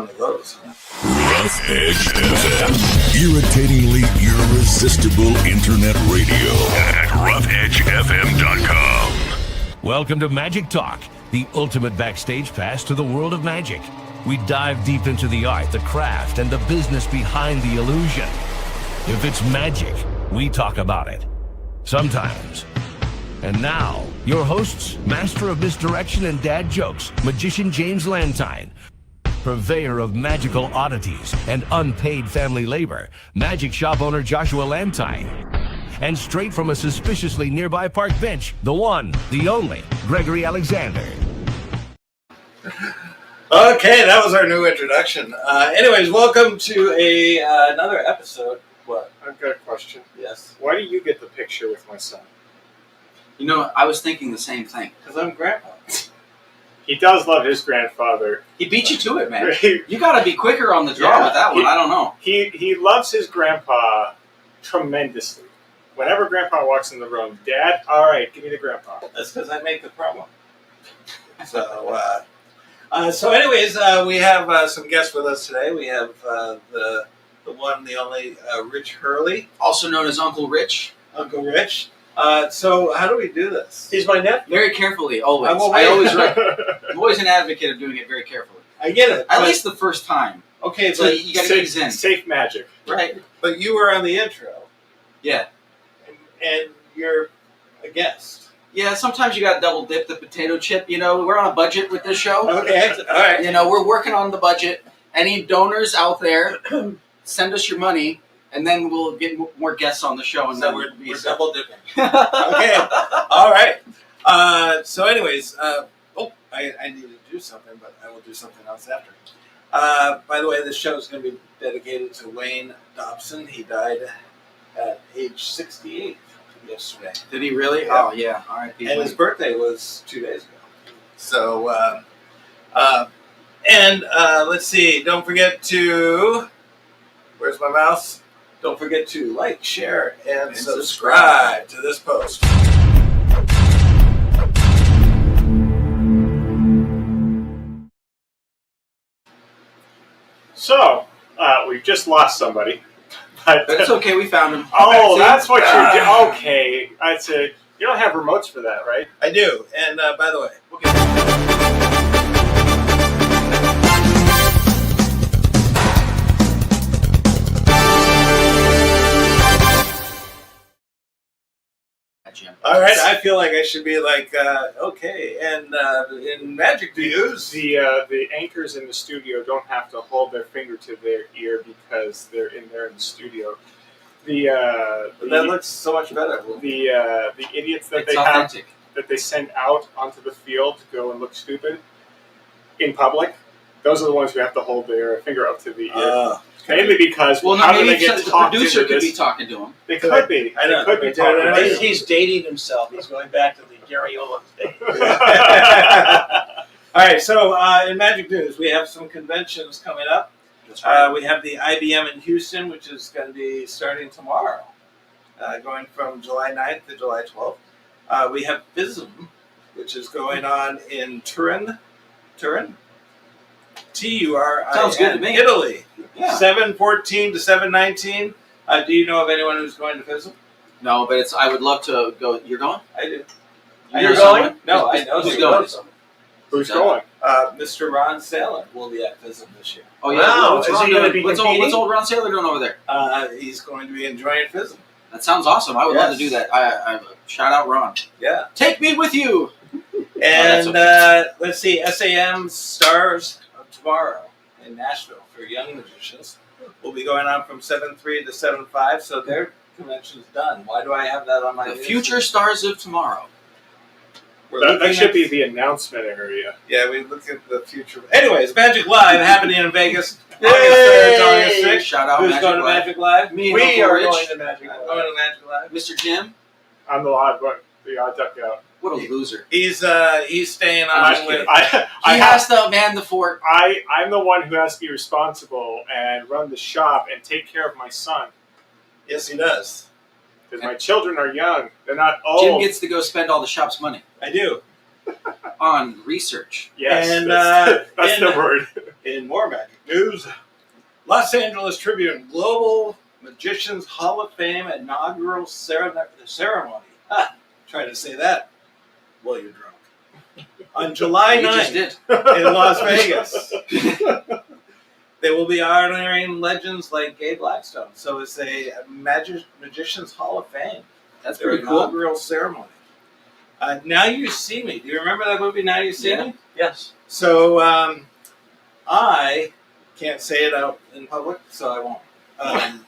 of those. Rough Edge FM. Irritatingly irresistible internet radio at roughedgefm.com. Welcome to Magic Talk, the ultimate backstage pass to the world of magic. We dive deep into the art, the craft, and the business behind the illusion. If it's magic, we talk about it. Sometimes. And now, your hosts, master of misdirection and dad jokes, magician James Lantine, purveyor of magical oddities and unpaid family labor, magic shop owner Joshua Lantine, and straight from a suspiciously nearby park bench, the one, the only, Gregory Alexander. Okay, that was our new introduction. Anyways, welcome to another episode. What? I've got a question. Yes. Why do you get the picture with my son? You know, I was thinking the same thing. Because I'm grandpa. He does love his grandfather. He beat you to it, man. You got to be quicker on the draw with that one. I don't know. He loves his grandpa tremendously. Whenever grandpa walks in the room, Dad, all right, give me the grandpa. That's because I make the promo. So anyways, we have some guests with us today. We have the one, the only, Rich Hurley. Also known as Uncle Rich. Uncle Rich. So how do we do this? He's my nephew. Very carefully, always. I'm always an advocate of doing it very carefully. I get it. At least the first time. Okay, So but, you got to ease in. Safe magic. Right. but you were on the intro, Yeah. and you're a guest. Yeah, sometimes you got to double dip the potato chip. You know, we're on a budget with this show. Okay, all right. You know, we're working on the budget. Any donors out there, send us your money, and then we'll get more guests on the show. And So then we're double dipping. Okay, all right. So anyways, I need to do something, but I will do something else after. By the way, this show is going to be dedicated to Wayne Dobson. He died at age 68 yesterday. Did he really? Yeah. Oh, yeah. All right. And his birthday was 2 days ago. So, let's see. Don't forget to, where's my mouse? Don't forget to like, share, and subscribe to this post. So, we've just lost somebody. But it's okay. We found him. Oh, See? that's what you're doing. Okay. I'd say you don't have remotes for that, right? I do. And by the way, Jim. all right, I feel like I should be like, okay. And in Magic News, The anchors in the studio don't have to hold their finger to their ear because they're in there in the studio. that looks so much better. The idiots that It's they authentic. have that they send out onto the field to go and look stupid in public, those are the ones who have to hold their finger up to the ear. Mainly because Well, how no, do they maybe get the talked producer into could this? be talking to him. They could be. I know. They could be He's- talking about it. He's dating himself. He's going back to the Gary Oldham days. All right, so in Magic News, we have some conventions coming up. That's right. We have the IBM in Houston, which is going to be starting tomorrow, going from July 9th to July 12th. We have FISM, which is going on in Turin, Turin, Sounds good to me. Italy, Yeah. 7/14 to 7/19. Do you know of anyone who's going to FISM? No, but I would love to go. You're going? I do. You You're know going? someone? No, I know Who's someone. going? Who's going? Mr. Ron Salem will be at FISM this year. Oh yeah. Wow, What's is Ron he gonna doing? be What's competing? old Ron Saylor doing over there? He's going to be enjoying FISM. That sounds awesome. I would love to Yes. do that. I shout out Ron. Yeah. Take me with you. And let's see, SAM Stars of Tomorrow in Nashville for young magicians will be going on from 7/3 to 7/5. So their convention's done. Why do I have that on my The news? future stars of tomorrow. We're That looking should at- be the announcement area. Yeah, we look at the future. Anyways, Magic Live happening in Vegas. Yay! August 3rd to August 6th. Shout out Who's Magic going to Live. Magic Live? Me and We Uncle are Rich. going to Magic I'm Live. going to Magic Live. Mr. Jim. I'm the odd duck out. What a loser. He's staying I'm on just with. kidding. I He have- has to man the fort. I'm the one who has to be responsible and run the shop and take care of my son Yes, he does. because my children are young. They're not old. Jim gets to go spend all the shop's money I do. on research. Yes, And, that's and- the word. In more magic news, Los Angeles Tribune Global Magicians Hall of Fame inaugural ceremony. Try to say that while you're drunk. On July You just 9th did. in Las Vegas. They will be honoring legends like Gabe Blackstone. So it's a Magicians Hall of Fame. That's Their pretty cool. inaugural ceremony. Now You See Me. Do you remember that movie, Now You See Yeah. Me? Yes. So I can't say it out in public, so I won't.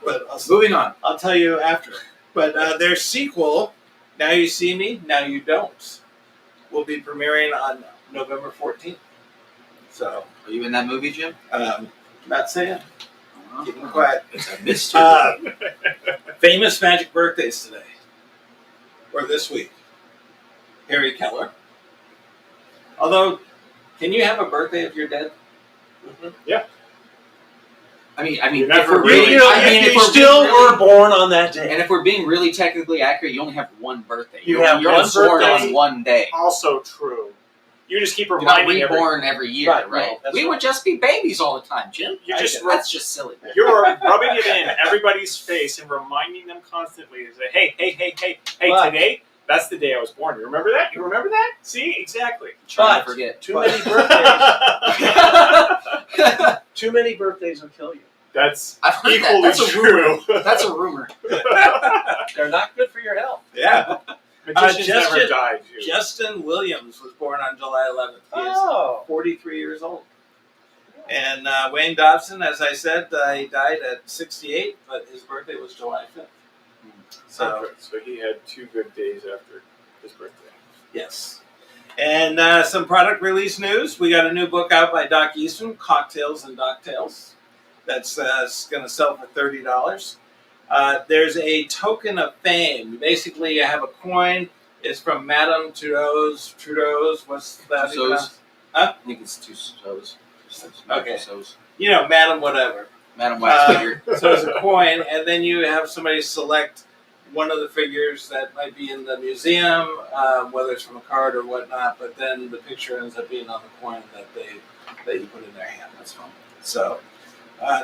But Moving on. I'll tell you after. But their sequel, Now You See Me, Now You Don't, will be premiering on November 14th. So, Are you in that movie, Jim? not saying. Oh, Keeping quiet. It's a mystery. Famous magic birthdays today, or this week. Harry Keller. Although, can you have a birthday if you're dead? I mean, You if never we're really- really, I mean, if you we're still being really, were born on that day. and if we're being really technically accurate, you only have one birthday. You You're have only one born birthday. on one day. Also true. You just keep You're not reminding reborn every year, Right, right? no, that's We right. would just be babies all the time, Jim. That's just silly. You're rubbing it in everybody's face and reminding them constantly to say, hey, But- today, that's the day I was born. You remember that? You remember that? See? Exactly. Trying But- to forget. Too many birthdays. Too many birthdays will kill you. That's I've heard that. equally That's a true. That's a rumor. They're not good for your health. Yeah. Magicians Justin- never died, too. Justin Williams was born on July 11th. He is Oh. 43 years old. And Wayne Dobson, as I said, he died at 68, but his birthday was July 5th. So, So he had 2 good days after his birthday. yes. And some product release news. We got a new book out by Doc Easton, Cocktails and Docktails. That's going to sell for $30. There's a token of fame. Basically, you have a coin. It's from Madame Trudeau's. What's that? Tussauds. Huh? I think it's Tussauds. Okay. Tussauds. You know, Madame whatever. Madam Wax figure. So it's a coin, and then you have somebody select one of the figures that might be in the museum, whether it's from a card or whatnot. But then the picture ends up being on the coin that you put in their hand. That's fun. So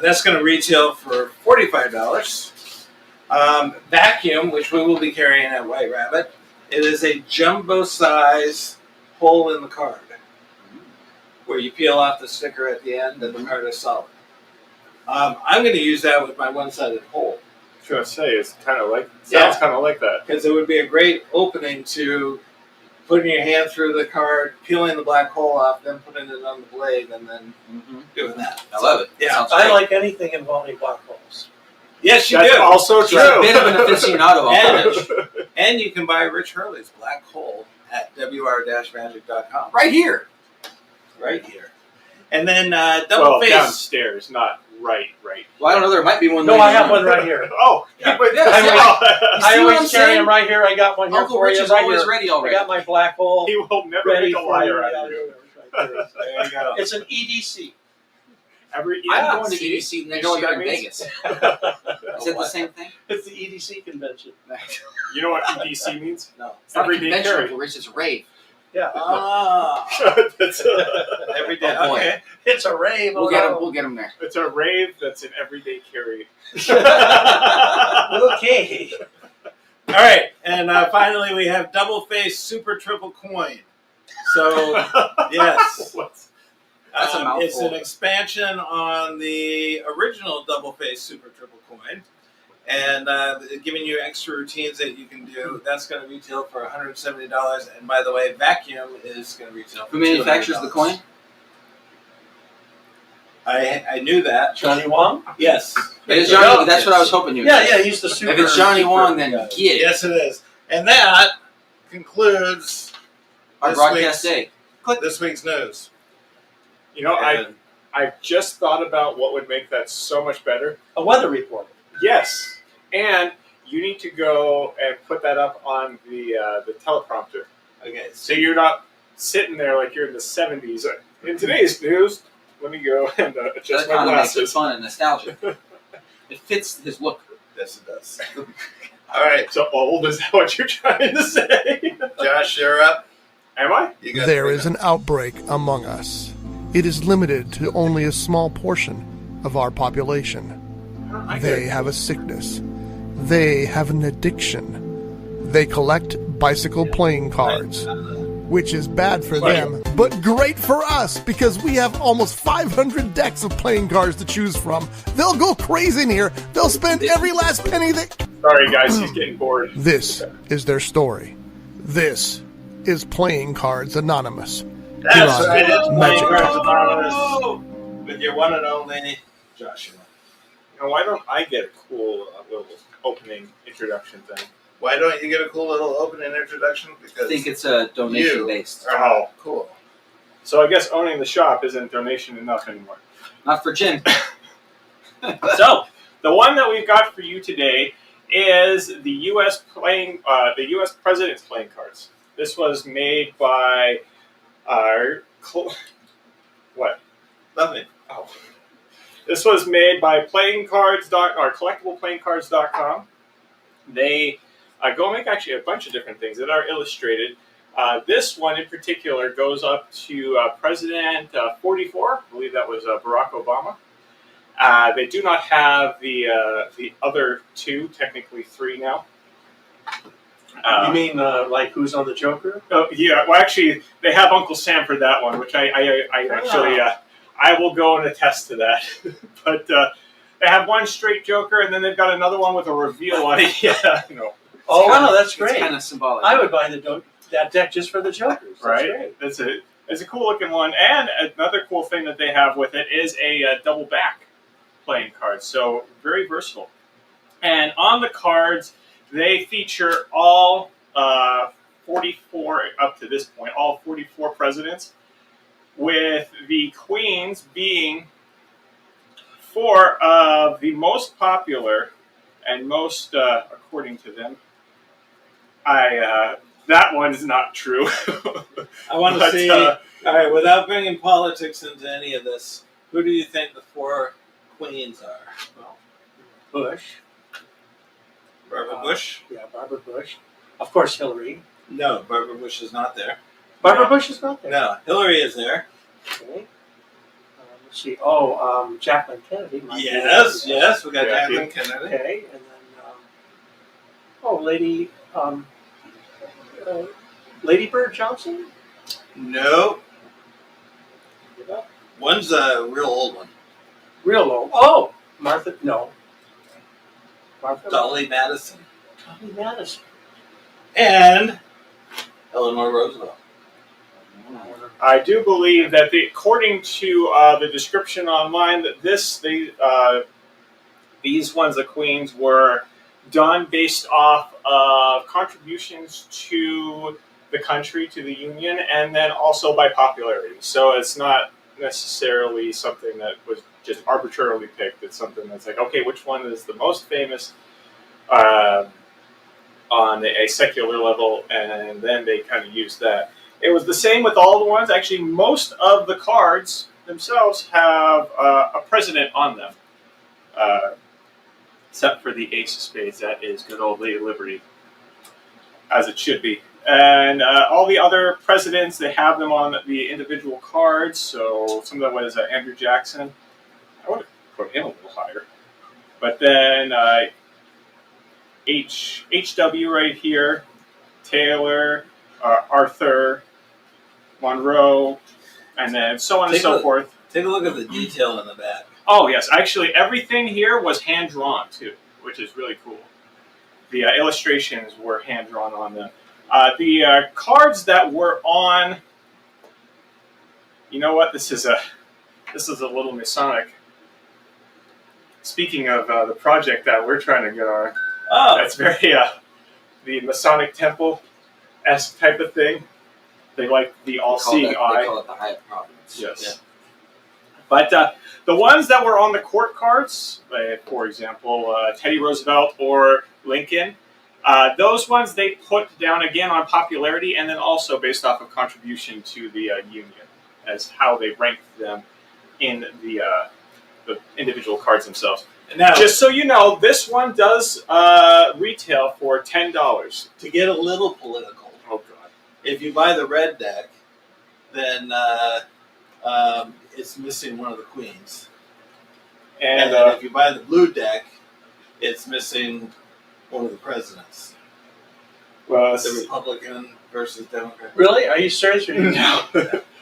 that's going to retail for $45. Vacuum, which we will be carrying at White Rabbit. It is a jumbo size hole in the card, where you peel off the sticker at the end, and the card is solid. I'm going to use that with my one-sided hole. I was going to say, it's kind of like, Yeah. sounds kind of like that. Because it would be a great opening to putting your hand through the card, peeling the black hole off, then putting it on the blade, and then doing that. I love it. Yeah. Sounds I great. like anything involving black holes. Yes, you That's do. also She's a true. bit of an aficionado. And, and you can buy Rich Hurley's black hole at wr-magic.com. Right here. Right here. And then double Well, face. downstairs, not right. Well, I don't know. There might be one. No, later I have on. one right here. Oh, Yeah. but Yeah, that's see, all. You I see what I'm always carry saying? them right here. I got one here Uncle for Rich you. is right always here. ready I already. got my black hole He will never ready make a for you. liar out of you. Right there. There you go. It's an EDC. I'm going to see? EDC You next know what year that in means? Vegas. Is it the same thing? It's the EDC convention. You know what EDC means? No. It's not a Everyday convention, carry. Uncle Rich. It's a rave. Yeah. Ah. That's Every day. Oh, boy. Okay. It's a rave. We'll get him. We'll get him there. it's a rave that's an everyday carry. Okay. All right. And finally, we have double face super triple coin. So, yes. What's- That's a mouthful. It's an expansion on the original double face super triple coin. And giving you extra routines that you can do. That's going to retail for $170. And by the way, vacuum is going to retail for Who manufactures the $200. coin? I knew that. Johnny Wong? Yes. It is Johnny. That's what I was hoping you would Yeah, say. yeah, he's the super. If it's Johnny Wong, then Yeah. get it. Yes, it is. And that concludes Our this broadcast week's- day. this week's news. You know, And I've just thought about what would make that so much better. A weather report. Yes, and you need to go and put that up on the teleprompter, okay, so you're not sitting there like you're in the 70s. In today's news, let me go and adjust That my kind of makes it glasses. fun and nostalgic. It fits his look. yes, it does. All right, So old, is that what you're trying to say? Josh, you're up. Am I? You got There three is an outbreak among us. it is limited to only a small portion of our population. They have a sickness. They have an addiction. They collect bicycle playing cards, which is bad for them, but great for us because we have almost 500 decks of playing cards to choose from. They'll go crazy in here. They'll spend every last penny they... Sorry, guys, he's getting bored. This is their story. This is Playing Cards Anonymous. That's right, it's Magic Playing Cards Talk. Anonymous with your one and only Joshua. Now, why don't I get a cool little opening introduction thing? Why don't you get a cool little opening introduction? Because I think it's a donation based. Oh, cool. so I guess owning the shop isn't donation enough anymore. Not for gin. So, the one that we've got for you today is the U.S. President's playing cards. This was made by what? Nothing. Oh. This was made by collectibleplayingcards.com. They go make actually a bunch of different things that are illustrated. This one in particular goes up to President 44. I believe that was Barack Obama. They do not have the other two, technically three now. You mean like who's on the Joker? Oh, yeah. Well, actually, they have Uncle Sam for that one, which I actually I will go and attest to that. But they have one straight Joker, and then they've got another one with a reveal on it. Yeah, Oh, wow, that's great. It's kind of symbolic. I would buy that deck just for the Jokers. That's right. great. It's a cool looking one, and another cool thing that they have with it is a double back playing card. So very versatile. And on the cards, they feature all 44 up to this point, all 44 presidents, with the queens being four of the most popular and most, according to them, that one is not true. I want to see. All right, without bringing politics into any of this, who do you think the four queens are? Well, Bush. Barbara Bush? Yeah, Barbara Bush. Of course, Hillary. No, Barbara Bush is not there. Barbara Bush is not there. No, Hillary is there. Okay. Let's see. Oh, Jacqueline Kennedy. Yes, we got Jacqueline Kennedy. Okay, and then Lady Bird Johnson. No, Give up. one's a real old one. Real old. Oh, Martha. No. Martha. Dolly Madison. Dolly Madison. And Eleanor Roosevelt. I do believe that according to the description online, that these ones, the queens, were done based off of contributions to the country, to the Union, and then also by popularity. So it's not necessarily something that was just arbitrarily picked. It's something that's like, okay, which one is the most famous on a secular level, and then they kind of use that. It was the same with all the ones. Actually, most of the cards themselves have a president on them, except for the Ace of Spades. That is good old Lady Liberty, as it should be. And all the other presidents, they have them on the individual cards. So some of them was Andrew Jackson. I would have put him a little higher. But then HW right here, Taylor, Arthur, Monroe, and then so on and so forth. Take a look at the detail in the back. Oh, yes. Actually, everything here was hand-drawn, too, which is really cool. The illustrations were hand-drawn on them. The cards that were on... You know what? This is a little Masonic. Speaking of the project that we're trying to get on, that's very the Masonic Temple-esque type of thing. They like the all-seeing eye. They call it the High Providence. Yes. Yeah. But the ones that were on the court cards, for example, Teddy Roosevelt or Lincoln, those ones they put down again on popularity and then also based off of contribution to the Union as how they ranked them in the individual cards themselves. Now, just so you know, this one does retail for $10. to get a little political, Oh, God. if you buy the red deck, then it's missing one of the queens. And then if you buy the blue deck, it's missing one of the presidents. well, The Republican versus Democrat. Really? Are you serious? No.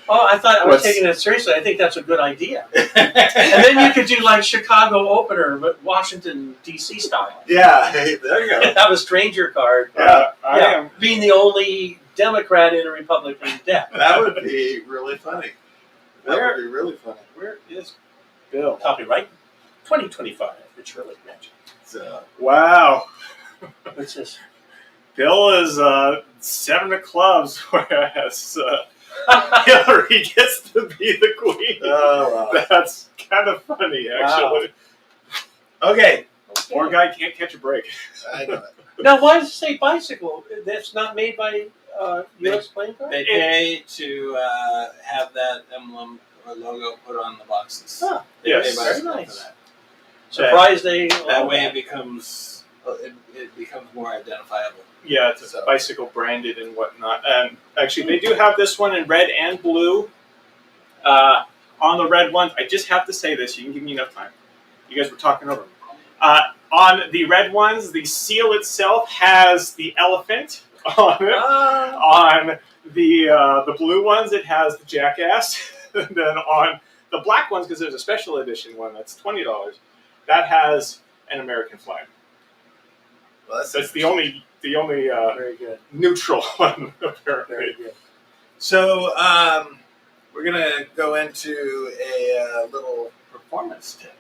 Oh, I thought I was What's- taking it seriously. I think that's a good idea. And then you could do like Chicago opener, but Washington D.C. style. Yeah, hey, there you go. Have a stranger card. I am. Being the only Democrat in a Republican deck. That would be really funny. That Where- would be really funny. Where is Bill? Copyright 2025. It's Hurley and Gregory. So, Wow. What's this? Bill is 7 of clubs, whereas Hillary gets to be the queen. oh, wow. That's kind of funny, actually. Okay. Poor guy can't catch a break. I know it. Now, why does it say bicycle? That's not made by U.S. playing card? They pay to have that emblem or logo put on the boxes. Huh. They Yes. pay by Very itself nice. for that. Surprised they. That way it becomes more identifiable. Yeah, it's So- bicycle branded and whatnot. And actually, they do have this one in red and blue. On the red ones, I just have to say this. You can give me enough time. You guys were talking over me. On the red ones, the seal itself has the elephant on it. On the blue ones, it has the jackass. And then on the black ones, because there's a special edition one that's $20, that has an American flag. Well, That's the only Very good. neutral one, apparently. Very good. So we're gonna go into a little performance tip.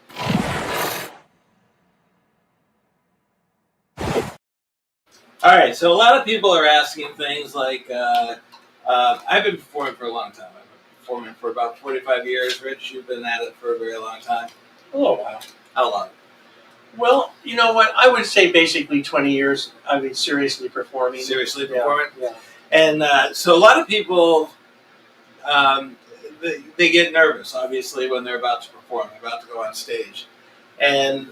All right. So a lot of people are asking things like, I've been performing for a long time. I've been performing for about 45 years. Rich, you've been at it for a very long time. Oh, wow. How long? Well, you know what? I would say basically 20 years. I've been seriously performing. Seriously Yeah, performing? yeah. And so a lot of people, they get nervous, obviously, when they're about to perform, about to go on stage. And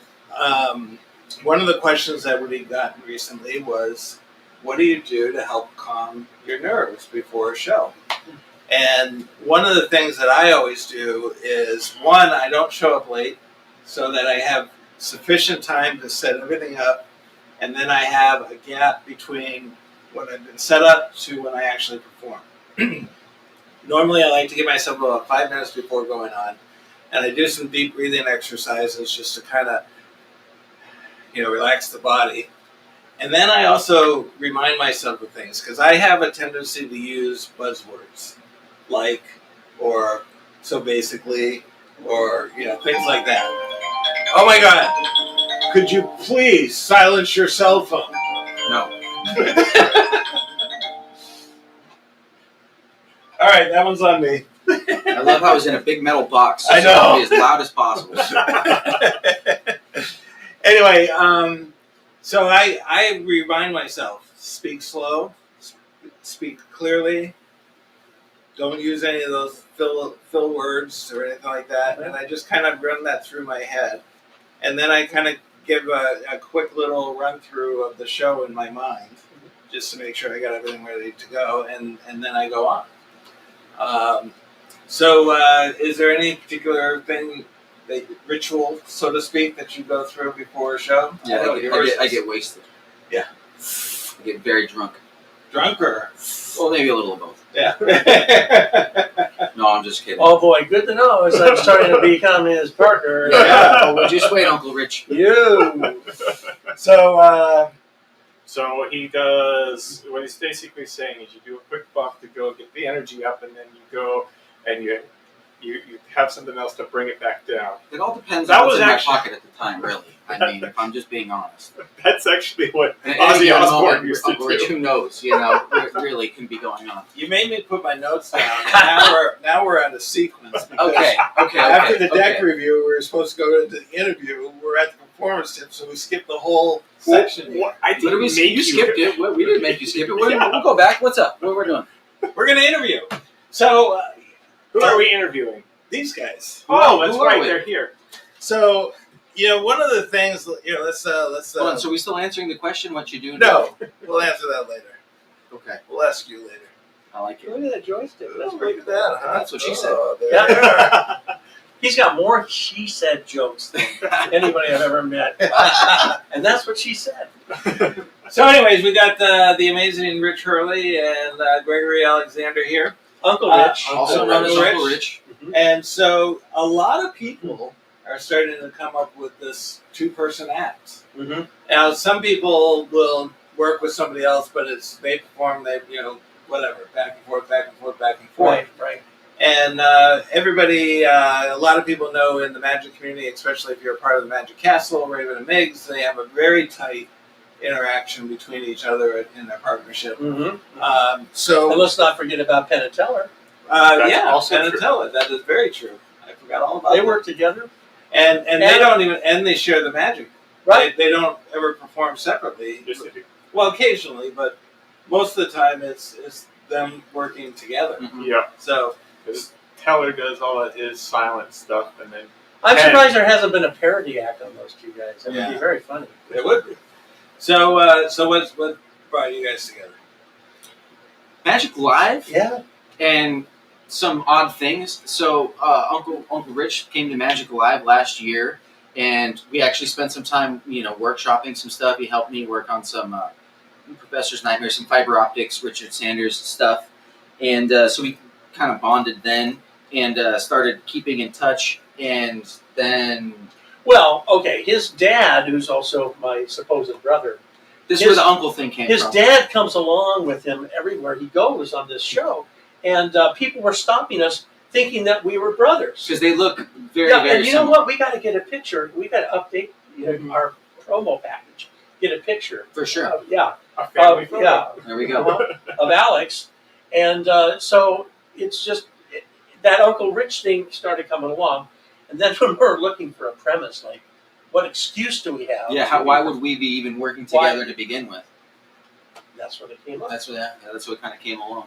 one of the questions that we got recently was, what do you do to help calm your nerves before a show? And one of the things that I always do is, one, I don't show up late so that I have sufficient time to set everything up, and then I have a gap between when I've been set up to when I actually perform. Normally, I like to give myself about 5 minutes before going on, and I do some deep breathing exercises just to kind of, relax the body. And then I also remind myself of things, because I have a tendency to use buzzwords, like, or, so basically, or, things like that. Oh my God, could you please silence your cell phone? No. All right, that one's on me. I love how it's in a big metal box. So I know. It's as loud as possible. Anyway, so I remind myself, speak slow, speak clearly, don't use any of those fill words or anything like that, and I just kind of run that through my head. And then I kind of give a quick little run through of the show in my mind, just to make sure I got everything ready to go, and then I go on. So is there any particular thing, ritual, so to speak, that you go through before a show? Yeah, I know yours I is get wasted. Yeah. I get very drunk. drunk or Well, maybe a little of both. yeah. No, I'm just kidding. Oh boy, good to know as I'm starting to become his partner. Yeah. Oh, well, just wait, Uncle Rich. You. So So he does, what he's basically saying is you do a quick bump to go get the energy up, and then you go and you have something else to bring it back down. It all depends That on what's was in my actually- pocket at the time, really. I mean, if I'm just being honest. That's actually what And Ozzy any given Osbourne moment, used to Uncle Rich, do. who knows? What really can be going on. you made me put my notes down. And now we're on a sequence. because Okay. After the deck okay. review, we were supposed to go to the interview. We're at the performance tip, so we skipped the whole section. here. What? I What did we didn't skip? make You skipped it. We didn't make you skip it. We'll go back. What's up? What we're doing? We're going to interview. So Who are we interviewing? these guys. Oh, that's who are right. we? They're here. So one of the things. Let's. Hold on. So we still answering the question? What you do? No, we'll answer that later. Okay. We'll ask you later. I like it. Look at that joystick. That's Look pretty at that, huh? That's what she said. Oh, there Yeah. you are. He's got more she said jokes than anybody I've ever met. And that's what she said. So, anyways, we got the amazing Rich Hurley and Gregory Alexander here. Uncle Rich. Also known as Uncle Rich. And so a lot of people are starting to come up with this two-person act. Mm-hmm. Now, some people will work with somebody else, but they perform, whatever, back and forth, back and forth, back and forth. Right. And everybody, a lot of people know in the magic community, especially if you're a part of the Magic Castle, Raven and Miggs, they have a very tight interaction between each other in their partnership. Mm-hmm. So And let's not forget about Penn and Teller. yeah, also Penn and true. Teller, that is very true. I forgot all about They that. work together. And they don't even, and they share the magic. Right. They don't ever perform separately. Yes, they do. Well, occasionally, but most of the time it's them working together. Mhm. Yeah, So, because Teller does all of his silent stuff, and then I'm Penn. surprised there hasn't been a parody act on those two guys. That would Yeah. be very funny. it would be. So, what brought you guys together? Magic Live Yeah. and some odd things. So Uncle Rich came to Magic Live last year, and we actually spent some time, workshopping some stuff. He helped me work on some Professor's Nightmare, some fiber optics, Richard Sanders stuff, and so we kind of bonded then and started keeping in touch. And then Well, okay, his dad, who's also my supposed brother, this is where the uncle thing came his from. dad comes along with him everywhere he goes on this show. And people were stopping us thinking that we were brothers. Because they look very, Yeah, very and you know similar. what? We got to get a picture. We got to update our promo package. Get a picture. For sure. a family photo. Yeah, There we go. of Alex. And so it's just that Uncle Rich thing started coming along. And then when we're looking for a premise, like, what excuse do we have? Yeah, why would we be even working Why? together to begin with? That's what it came up. That's what kind of came along.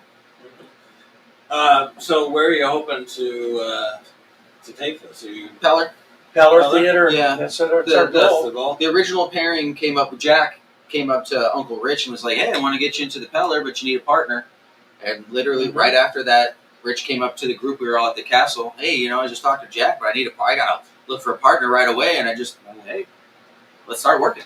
So, where are you hoping to take this? Are you Peller, Peller Peller? Theater. Yeah. That's our The- goal. that's the goal? the original pairing came up with Jack, came up to Uncle Rich and was like, hey, I want to get you into the Peller, but you need a partner. And literally right after that, Rich came up to the group. We were all at the castle. Hey, I just talked to Jack, but I got to look for a partner right away. And hey, let's start working.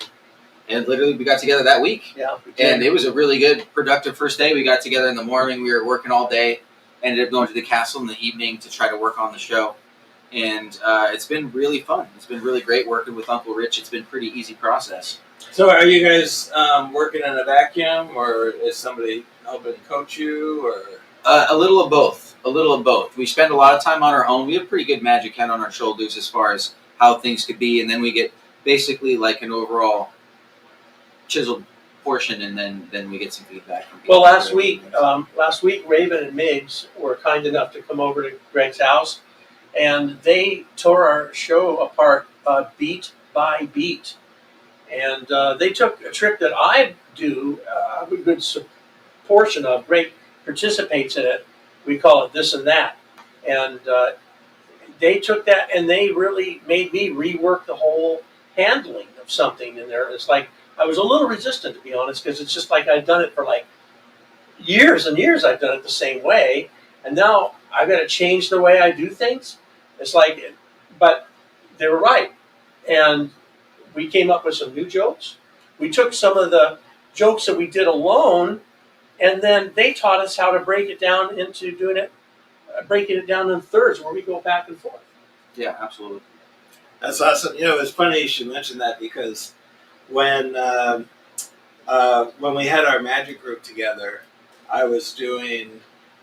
And literally we got together that week. Yeah. And it was a really good, productive first day. We got together in the morning. We were working all day. Ended up going to the castle in the evening to try to work on the show. And it's been really fun. It's been really great working with Uncle Rich. It's been a pretty easy process. So, are you guys working in a vacuum, or is somebody helping coach you, or? A little of both. A little of both. We spend a lot of time on our own. We have pretty good magic head on our shoulders as far as how things could be. And then we get basically like an overall chiseled portion, and then we get some feedback from people. Well, last week, Raven and Miggs were kind enough to come over to Greg's house, and they tore our show apart beat by beat. And they took a trick that I do a good portion of. Greg participates in it. We call it this and that. And they took that and they really made me rework the whole handling of something in there. It's like I was a little resistant, to be honest, because it's just like I'd done it for like years and years. I've done it the same way, and now I've got to change the way I do things. It's like, but they were right, and we came up with some new jokes. We took some of the jokes that we did alone, and then they taught us how to break it down into breaking it down in thirds where we go back and forth. Yeah, absolutely. That's awesome. It's funny you should mention that, because when we had our magic group together, I was doing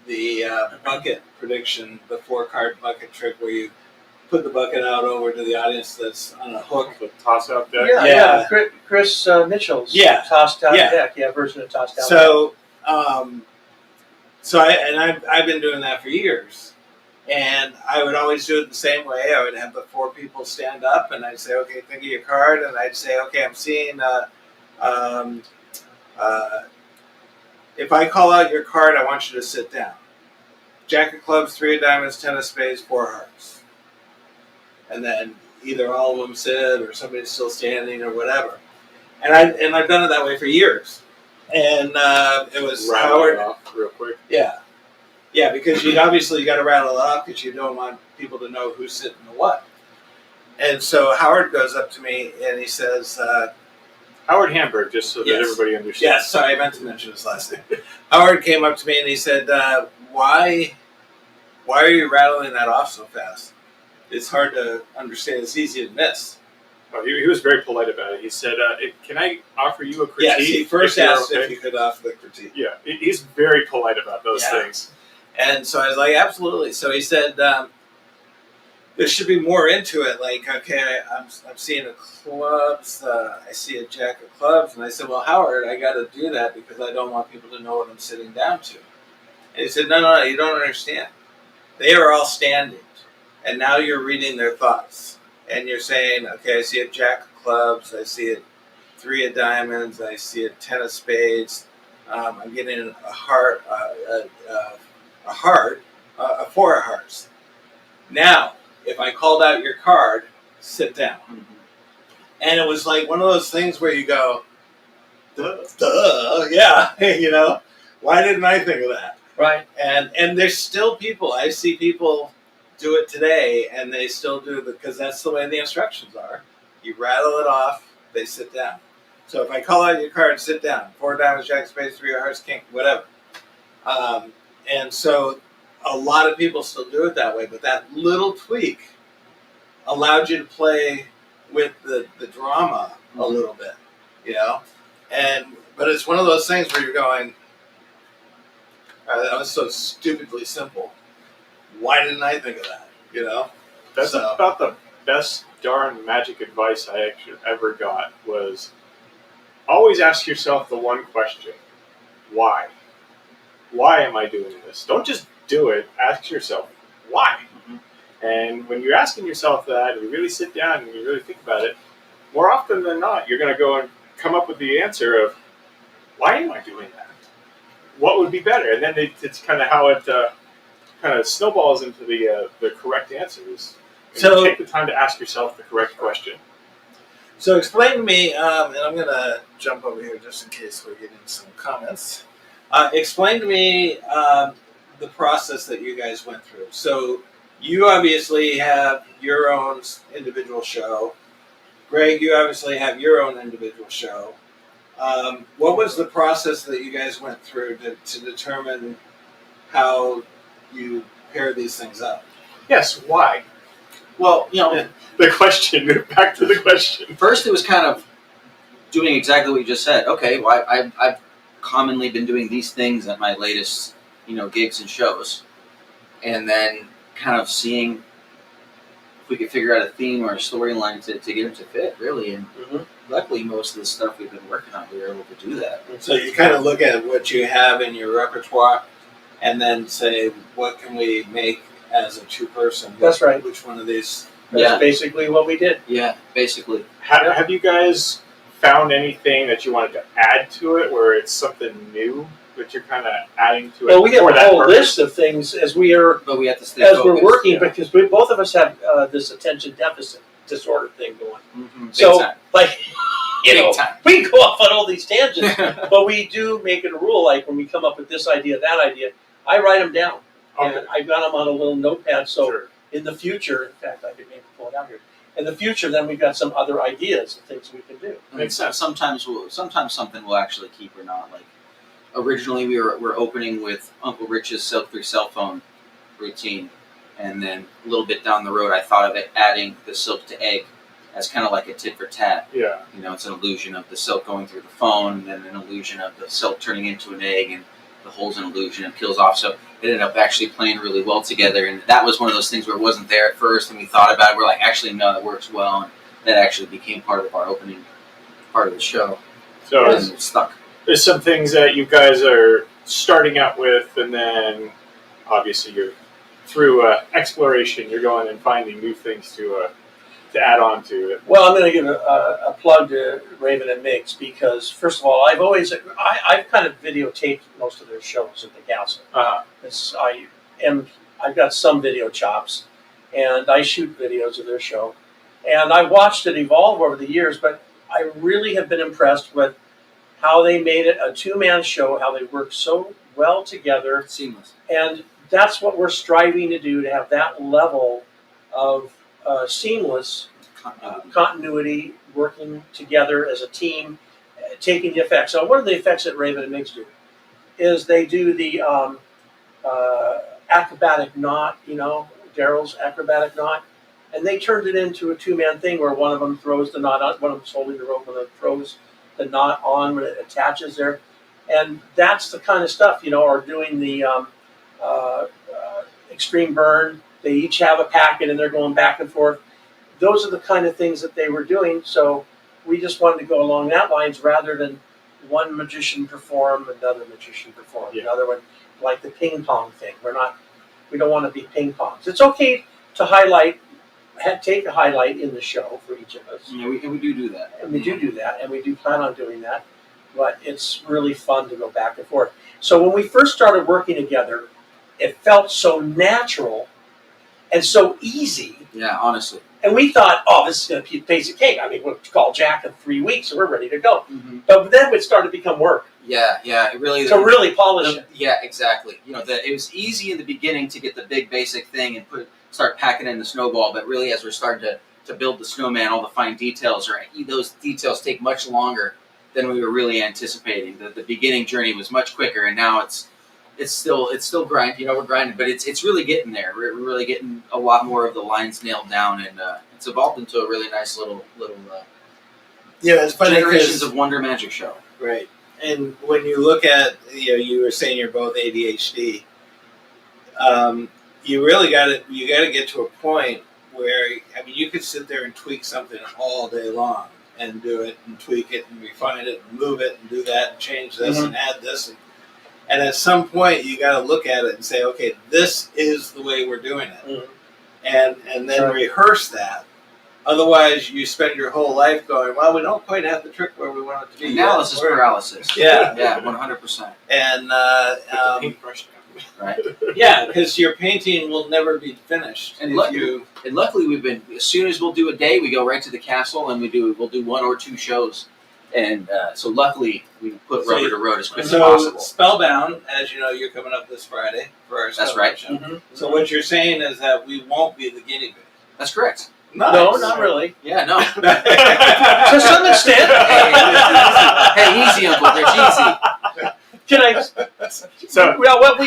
the bucket prediction, the 4-card bucket trick where you put the bucket out over to the audience that's on a hook. The toss out deck. Yeah. Chris Mitchell's Yeah. tossed out Yeah. deck, version of tossed out. So, I've been doing that for years, and I would always do it the same way. I would have the 4 people stand up, and I'd say, "Okay, think of your card," and I'd say, "Okay, I'm seeing. If I call out your card, I want you to sit down. Jack of clubs, 3 of diamonds, 10 of spades, 4 hearts." And then either all of them sit, or somebody's still standing, or whatever. And I've done it that way for years. And it was Rattle Howard. it off real quick. Yeah, Yeah, because you obviously got to rattle it off because you don't want people to know who's sitting the what. And so Howard goes up to me and he says, Howard Hamburg, just so that Yes. everybody understands. yes, sorry, I meant to mention his last name. Howard came up to me and he said, why are you rattling that off so fast? It's hard to understand. It's easy to miss. Oh, he was very polite about it. He said, "Can I offer you a critique?" Yes, he first if you're asked okay? if you could offer the critique. Yeah, he's very polite about those Yeah. things. And so I was like, absolutely. So he said, there should be more into it. Like, okay, I'm seeing a clubs. I see a jack of clubs. And I said, well, Howard, I got to do that because I don't want people to know what I'm sitting down to. And he said, no, you don't understand. They are all standing. And now you're reading their thoughts. And you're saying, okay, I see a jack of clubs. I see a 3 of diamonds. I see a 10 of spades. I'm getting a heart, a 4 of hearts. Now, if I called out your card, sit down. Mhm. And it was like one of those things where you go, duh, yeah, you know, why didn't I think of that? Right. And there's still people, I see people do it today, and they still do it because that's the way the instructions are. You rattle it off, they sit down. So if I call out your card, sit down. 4 of diamonds, jack of spades, 3 of hearts, king, whatever. And so a lot of people still do it that way, but that little tweak allowed you to play with the drama a little bit, you know? But it's one of those things where you're going, that was so stupidly simple. Why didn't I think of that, you know? That's So- about the best darn magic advice I actually ever got was always ask yourself the one question: why? Why am I doing this? Don't just do it. Ask yourself why. Mhm. And when you're asking yourself that, and you really sit down and you really think about it, more often than not, you're going to go and come up with the answer of why am I doing that? What would be better? And then it's kind of how it kind of snowballs into the correct answers. And So- you take the time to ask yourself the correct question. So explain to me, and I'm going to jump over here just in case we're getting some comments. Explain to me the process that you guys went through. So you obviously have your own individual show. Greg, you obviously have your own individual show. What was the process that you guys went through to determine how you pair these things up? Yes, why? Well, you know, The question. Back to the question. first it was kind of doing exactly what you just said. Okay, well, I've commonly been doing these things at my latest, gigs and shows, and then kind of seeing if we could figure out a theme or a storyline to get them to fit, really. And luckily, most of the stuff we've been working on, we were able to do that. So you kind of look at what you have in your repertoire and then say, what can we make as a 2-person? That's right. Which one of these? That's Yeah. basically what we did. Yeah, basically. Have you guys found anything that you wanted to add to it, where it's something new that you're kind of adding to it? Well, we have for a that whole purpose? list of things as we are, But we have to stay as focused. we're working, yeah. because both of us have this attention deficit disorder thing going. Mm-hmm. Big So, time. like, Big time. we can go off on all these tangents, but we do make it a rule. Like when we come up with this idea, that idea, I write them down, Okay. and I've got them on a little notepad. So Sure. in the future, in fact, I could maybe pull it out here. In the future, then we've got some other ideas and things we can do. Makes sense. Sometimes something we'll actually keep or not. Like originally, we're opening with Uncle Rich's silk-free cell phone routine, and then a little bit down the road, I thought of it adding the silk to egg as kind of like a tit for tat. Yeah. It's an illusion of the silk going through the phone, and then an illusion of the silk turning into an egg, and the hole's an illusion and peels off. So it ended up actually playing really well together, and that was one of those things where it wasn't there at first, and we thought about it. We're like, actually, no, that works well, and that actually became part of our opening part of the show. So And it stuck. there's some things that you guys are starting out with, and then obviously you're through exploration. You're going and finding new things to add on to it. Well, I'm going to give a plug to Raven and Mix because, first of all, I've kind of videotaped most of their shows at the castle. I've got some video chops, and I shoot videos of their show, and I watched it evolve over the years. But I really have been impressed with how they made it a 2-man show, how they worked so well together, Seamless. and that's what we're striving to do, to have that level of seamless continuity, working together as a team, taking the effects. So one of the effects that Raven and Miggs do is they do the acrobatic knot, Daryl's acrobatic knot, and they turned it into a two-man thing where one of them throws the knot on, one of them's holding the rope, one of them throws the knot on when it attaches there. And that's the kind of stuff, or doing the extreme burn. They each have a packet and they're going back and forth. Those are the kind of things that they were doing. So we just wanted to go along that lines rather than one magician perform, another magician perform, another one, like the ping pong thing. We don't want to be ping pongs. It's okay to take a highlight in the show for each of us. Yeah, we do that. And we do that, and we do plan on doing that. But it's really fun to go back and forth. So when we first started working together, it felt so natural and so easy. Yeah, honestly. And we thought, this is going to be a piece of cake. I mean, we'll call Jack in 3 weeks and we're ready to go. Mm-hmm. But then it started to become work. Yeah, it really. To really polish it. Yeah, exactly. It was easy in the beginning to get the big basic thing and start packing in the snowball. But really, as we're starting to build the snowman, all the fine details, those details take much longer than we were really anticipating. The beginning journey was much quicker, and now it's still grind. We're grinding, but it's really getting there. We're really getting a lot more of the lines nailed down, and it's evolved into a really nice little it's funny generations of wonder magic show. Right. And when you look at, you were saying you're both ADHD. You really got to get to a point where, you could sit there and tweak something all day long and do it and tweak it and refine it and move it and do that and change this and add this. And at some point, you got to look at it and say, okay, this is the way we're doing it. And then rehearse that. Otherwise, you spend your whole life going, well, we don't quite have the trick where we want it to be. Analysis paralysis. Yeah. Yeah, 100%. And Paintbrush. Right. yeah, because your painting will never be finished. And luckily, we've been, as soon as we'll do a day, we go right to the castle and we'll do 1 or 2 shows. And so luckily, we put rubber to road as quick as possible. Spellbound, as you know, you're coming up this Friday for our That's right. show. Mm-hmm. So what you're saying is that we won't be the guinea pig. That's correct. Nice. No, not really. Yeah, no. To some extent. Hey, easy, Uncle Rich, easy. Can I? So, what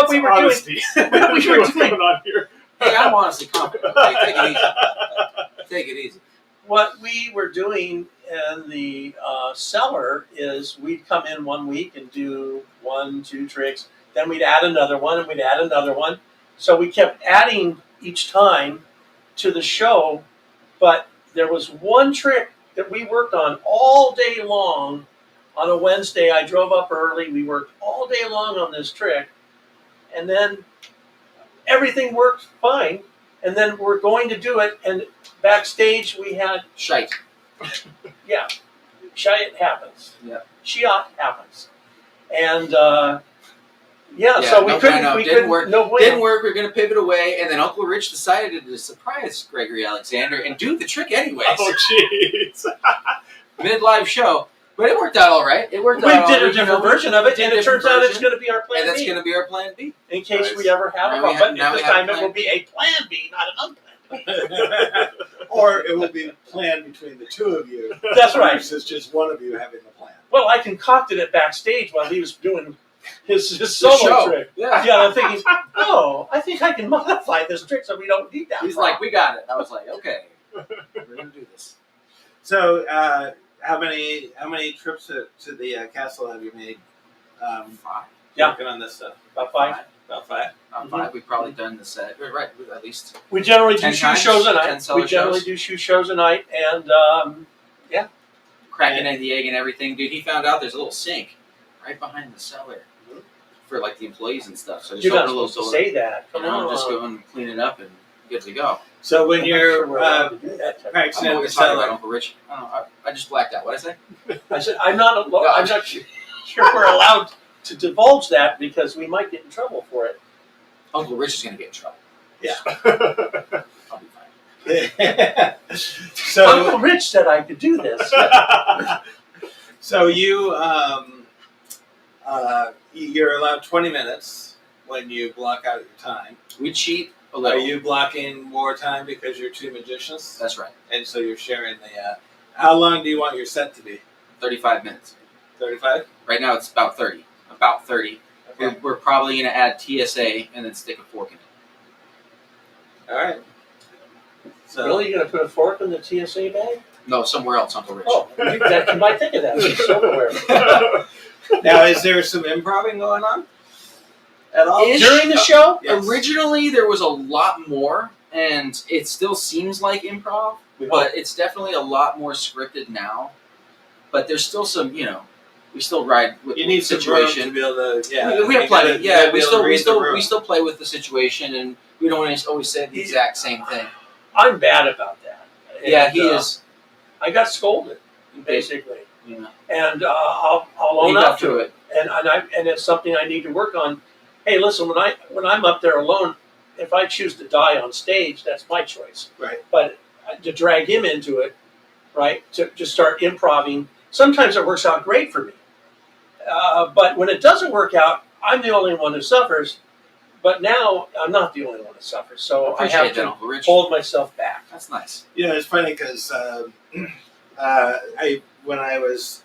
we were honesty. doing. What's going on here? Hey, I'm honestly confident. Hey, take it easy. Take it easy. What we were doing in the cellar is we'd come in 1 week and do 1, 2 tricks. Then we'd add another one, and we'd add another one. So we kept adding each time to the show. But there was one trick that we worked on all day long. On a Wednesday, I drove up early. We worked all day long on this trick. And then everything worked fine. And then we're going to do it. And backstage, we had... Shite. Yeah. Shite happens. Yeah. Shiat happens. And, so we couldn't... We didn't work. No way. Didn't work. We were going to pivot away. And then Uncle Rich decided to surprise Gregory Alexander and do the trick anyways. Oh, jeez. Mid-live show. But it worked out all right. We did a different version of it, and it turns out it's going to be our plan B. And that's B. going to be our plan B. In case we ever have a problem. But this time it will be a plan B, not an unplanned B. Or it will be planned between the two of you. That's right. Versus just one of you having the plan. Well, I concocted it backstage while he was doing his solo trick. Yeah. I'm thinking, I think I can modify this trick so we don't need that. He's like, we got it. I was like, okay, we're going to do this. So, how many trips to the castle have you made? 5. Working on this stuff. About 5. About 5. About 5. We've probably done the set. Right, at least. We generally do 10 shoe times, shows a 10 night. seller We generally shows. do shoe shows a night, and Cracking in the egg and everything. Dude, he found out there's a little sink right behind the cellar for like the employees and stuff. So just you're not open a little supposed door. to say that. Come on. Just go and clean it up and good to go. So when I'm not you're sure we're allowed to do that type of- practicing I in know what the you're talking about, cellar, Uncle Rich. I don't know. I just blacked out. What did I say? I said, I'm not sure we're allowed to divulge that because we might get in trouble for it. Uncle Rich is going to get in trouble. yeah. I'll be fine. So Uncle Rich said I could do this. so you're allowed 20 minutes when you block out your time. We cheat a Are little. you blocking more time because you're two magicians? That's right. And so you're sharing the. How long do you want your set to be? 35 minutes. 35? Right now it's about 30. About 30. Okay. We're probably going to add TSA and then stick a fork in it. All right. So, Really, you're going to put a fork in the TSA bag? No, somewhere else, Uncle Rich. Oh, you might think of that. It's silverware. now, is there some improv going on at all? Ish. During the show? Yes. Originally, there was a lot more, and it still seems like improv, but it's definitely a lot more scripted now. But there's still some, we still ride with You need the some situation. room to be able to, yeah. We have plenty. Yeah, we still still play with the situation, and we don't always say the exact same thing. I'm bad about that. Yeah, And, he is. I got scolded, basically. Yeah. And I'll own He up got to through it. And it's something I need to work on. Hey, listen, when I'm up there alone, if I choose to die on stage, that's my choice. Right. But to drag him into it, right, to just start improvising, sometimes it works out great for me. But when it doesn't work out, I'm the only one who suffers. But now I'm not the only one who suffers, so I have Appreciate that, to Uncle Rich. hold myself back. That's nice. It's funny because when I was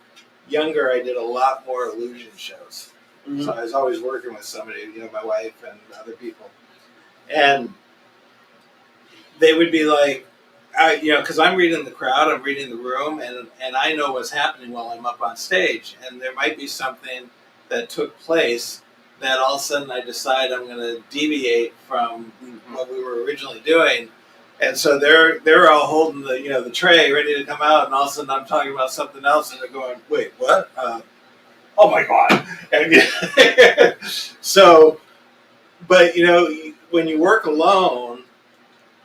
younger, I did a lot more illusion shows. Mhm. So I was always working with somebody, my wife and other people. And they would be like, because I'm reading the crowd, I'm reading the room, and I know what's happening while I'm up on stage. And there might be something that took place that all of a sudden I decide I'm going to deviate from what we were originally doing. And so they're all holding the tray ready to come out, and all of a sudden I'm talking about something else, and they're going, "Wait, what? Oh my god!" And so, but when you work alone,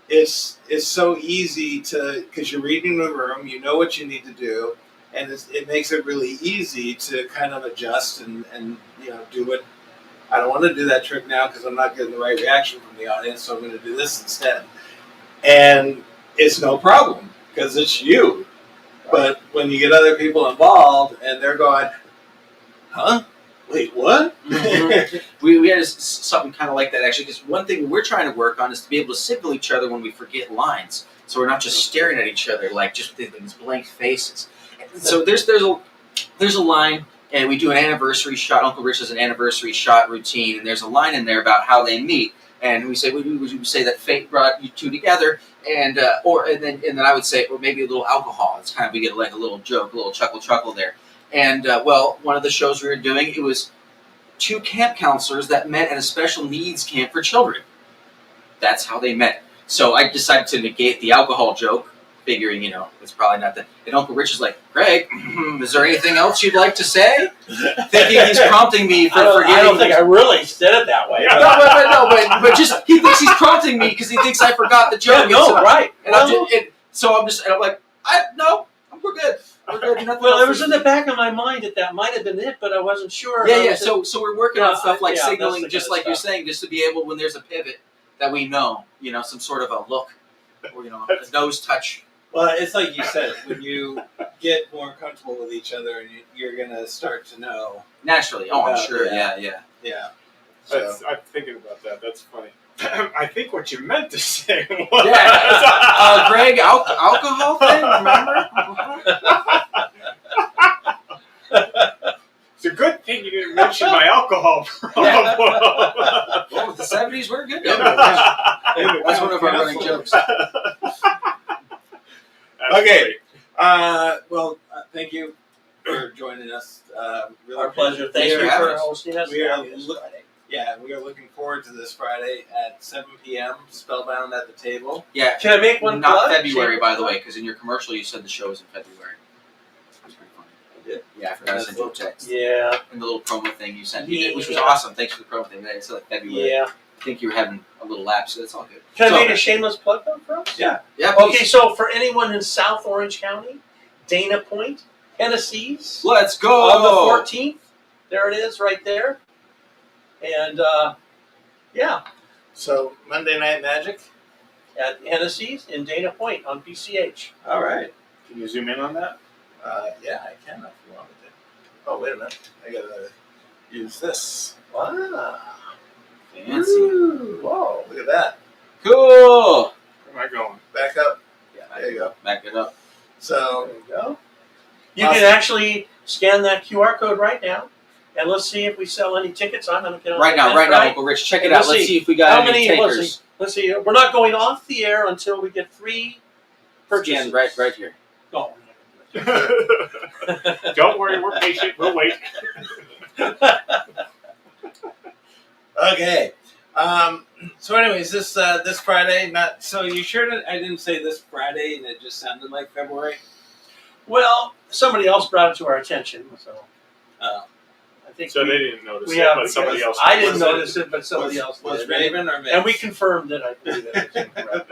it's so easy because you're reading the room, you know what you need to do, and it makes it really easy to kind of adjust and do what. I don't want to do that trick now because I'm not getting the right reaction from the audience, so I'm going to do this instead. And it's no problem because it's you. But when you get other people involved and they're going, huh? Wait, what? Mm-hmm. we had something kind of like that, actually, because one thing we're trying to work on is to be able to signal each other when we forget lines. So we're not just staring at each other like just with these blank faces. And so there's a line, and we do an anniversary shot. Uncle Rich does an anniversary shot routine, and there's a line in there about how they meet. And we say that fate brought you two together, and then I would say, or maybe a little alcohol. It's kind of, we get like a little joke, a little chuckle there. And one of the shows we were doing, it was two camp counselors that met at a special needs camp for children. That's how they met. So I decided to negate the alcohol joke, figuring it's probably not that. And Uncle Rich is like, "Greg, is there anything else you'd like to say?" Thinking he's prompting me for forgetting. I don't think I really said it that way. But just he thinks he's prompting me because he thinks I forgot the joke. Right. And I'm like, we're good. We're good. Well, it was in the back of my mind that might have been it, but I wasn't sure. Yeah. So we're working on stuff like signaling, just like you're stuff. saying, just to be able, when there's a pivot, that we know, some sort of a look, or a nose touch. Well, it's like you said, when you get more comfortable with each other, and you're going to start to know. Naturally. Oh, I'm sure. Yeah. Yeah. So. I'm thinking about that. That's funny. I think what you meant to say was... Greg, alcohol thing, remember? It's a good thing you didn't mention my alcohol problem. Well, with the 70s, we're good. That's one of our running jokes. Okay. Thank you for joining us. Really Our pleasure. Thank you for hosting us. We are looking forward to this Friday at 7 p.m. Spellbound at the Table. Yeah. Can I make one? Not plug? February, by the way, because in your commercial you said the show was in February. That was pretty funny. I did. Yeah, I forgot to send you a text. Yeah. And the little promo thing you sent me, which was awesome. Thanks for the promo thing. It's like February. Yeah. I think you were having a little lapse, so that's all good. Can I make a shameless plug though for us? Yeah. Yeah. Okay, Please. so for anyone in South Orange County, Dana Point, Tennessee's, Let's go. on the 14th, there it is, right there. And So Monday Night Magic. at Hennessy's in Dana Point on PCH. All right. Can you zoom in on that? Yeah, I can if you want me to. Oh, wait a minute. I gotta use this. Wow. Fancy. Ooh, whoa. Look at that. Cool. Where am I going? Back up. Yeah, There you go. Back it up. So, There you go. You can actually scan that QR code right now, and let's see if we sell any tickets. I'm going to get on Right the now, event, Uncle Rich. Check it And out. let's Let's see. see if we got How any many? takers. Let's see. We're not going off the air until we get 3 purchases. Scan right here. Oh. Don't worry, we're patient. We'll wait. okay. So, anyways, this Friday. Not so. You sure that I didn't say this Friday, and it just sounded like February? Well, somebody else brought it to our attention, so I think So they didn't notice we it, have. but somebody else. I didn't was notice it, but somebody else Was did. Raven or Mix? And we confirmed that I believe it was incorrect.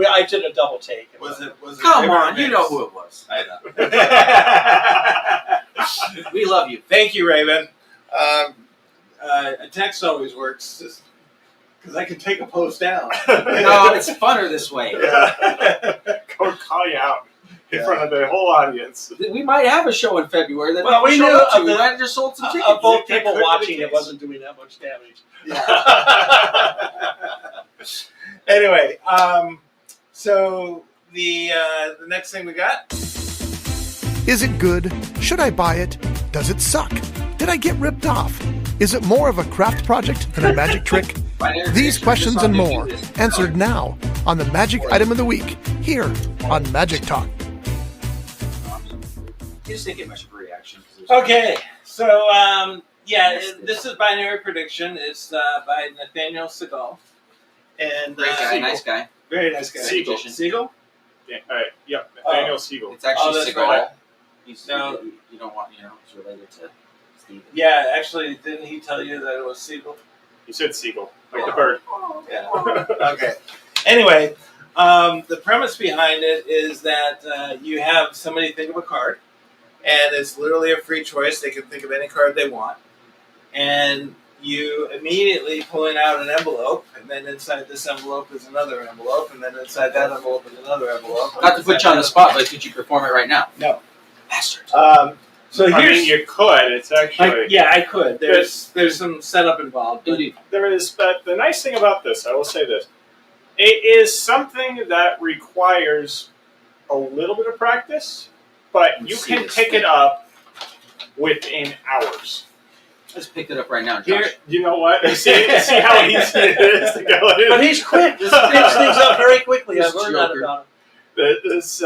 I did a double take. Was it? Come Raven or on, you Mix? know who it was. I know. We love you. Thank you, Raven. A text always works, just because I can take a post down. No, it's funner this way. Go call you out in front of the whole audience. We might have a show in February that Well, we people show knew up to. of We the- might have just sold some tickets. Of both That people could be the watching, it case. wasn't doing that much damage. Anyway, so the next thing we got. Is it good? Should I buy it? Does it suck? Did I get ripped off? Is it more of a craft project than a magic trick? These questions and more answered now on the Magic Item of the Week here on Magic Talk. You just didn't get much of a reaction. Okay, so this is binary prediction. It's by Nathaniel Segal, and Great guy, nice guy. very nice guy. Segal. Segal. Yeah, all right. Yep. Nathaniel Segal. It's actually that's Segal. right. He's, No. you don't want, it's related to Steve. Yeah, actually, didn't he tell you that it was Segal? You said Seagull, like the bird. Yeah. Okay. Anyway, the premise behind it is that you have somebody think of a card, and it's literally a free choice. They can think of any card they want, and you immediately pulling out an envelope, and then inside this envelope is another envelope, and then inside that envelope is another envelope. Not to put you on the spot, but could you perform it right now? No. Bastard. So I here's mean, you could. It's actually I could. There's some setup involved. But Indeed. there is. But the nice thing about this, I will say this: it is something that requires a little bit of practice, but you Let's see can this pick thing. it up within hours. Let's pick it up right now, Josh. Here, you know what? See how easy it is to go in. But he's quick. This picks things up very quickly. I've This learned that joker. about him. This